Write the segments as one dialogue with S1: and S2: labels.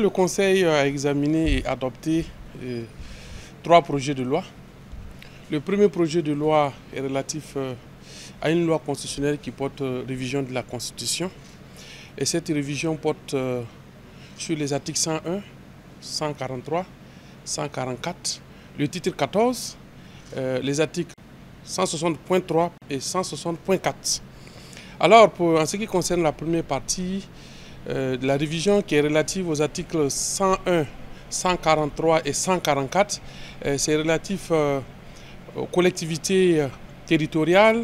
S1: Le Conseil a examiné et adopté trois projets de loi. Le premier projet de loi est relatif à une loi constitutionnelle qui porte révision de la Constitution. Et cette révision porte sur les articles 101, 143, 144, le titre 14, les articles 160.3 et 160.4. Alors, en ce qui concerne la première partie, de la révision qui est relative aux articles 101, 143 et 144, c'est relatif aux collectivités territoriales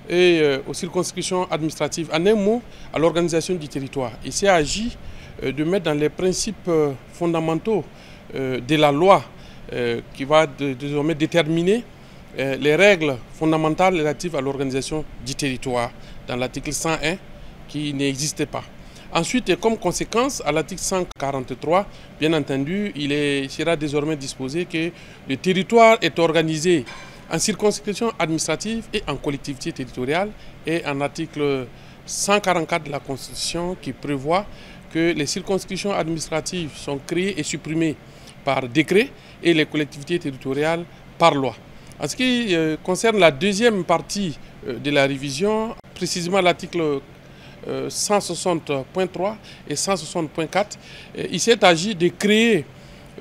S1: et aux circonscriptions administratives. En un mot, à l'organisation du territoire. Il s'est agi de mettre dans les principes fondamentaux de la loi qui va désormais déterminer les règles fondamentales relatives à l'organisation du territoire dans l'article 101 qui n'existait pas. Ensuite, et comme conséquence, à l'article 143, bien entendu, il sera désormais disposé que le territoire est organisé en circonscription administrative et en collectivité territoriale, et en article 144 de la Constitution qui prévoit que les circonscriptions administratives sont créées et supprimées par décret et les collectivités territoriales par loi. En ce qui concerne la deuxième partie de la révision, précisément l'article 160.3 et 160.4, il s'est agi de créer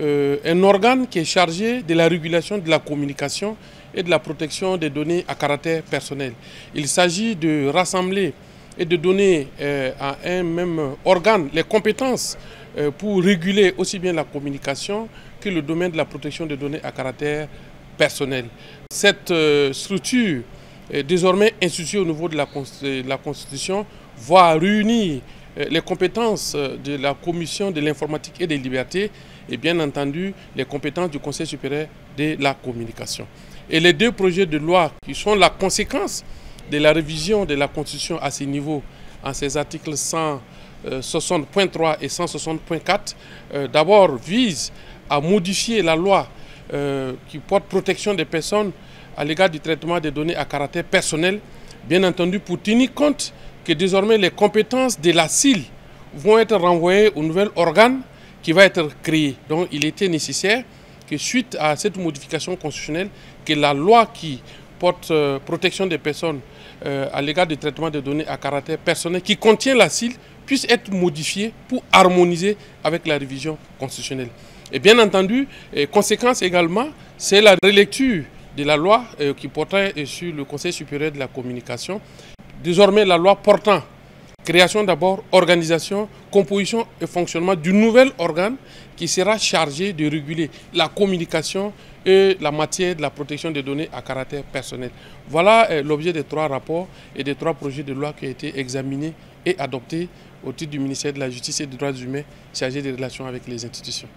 S1: un organe qui est chargé de la régulation de la communication et de la protection des données à caractère personnel. Il s'agit de rassembler et de donner à un même organe les compétences pour réguler aussi bien la communication que le domaine de la protection des données à caractère personnel. Cette structure est désormais instituée au niveau de la Constitution, va réunir les compétences de la Commission de l'informatique et des libertés et bien entendu les compétences du Conseil supérieur de la communication. Et les deux projets de loi qui sont la conséquence de la révision de la Constitution à ce niveau, en ces articles 160.3 et 160.4, d'abord visent à modifier la loi qui porte protection des personnes à l'égard du traitement des données à caractère personnel, bien entendu pour tenir compte que désormais les compétences de la CIL vont être renvoyées au nouvel organe qui va être créé. Donc il était nécessaire que suite à cette modification constitutionnelle, que la loi qui porte protection des personnes à l'égard du traitement des données à caractère personnel, qui contient la CIL, puisse être modifiée pour harmoniser avec la révision constitutionnelle. Et bien entendu, conséquence également, c'est la relecture de la loi qui portait sur le Conseil supérieur de la communication. Désormais, la loi portant création d'abord, organisation, composition et fonctionnement du nouvel organe qui sera chargé de réguler la communication et la matière de la protection des données à caractère personnel. Voilà l'objet des trois rapports et des trois projets de loi qui ont été examinés et adoptés au titre du ministère de la Justice et des Droits humains chargé des relations avec les institutions.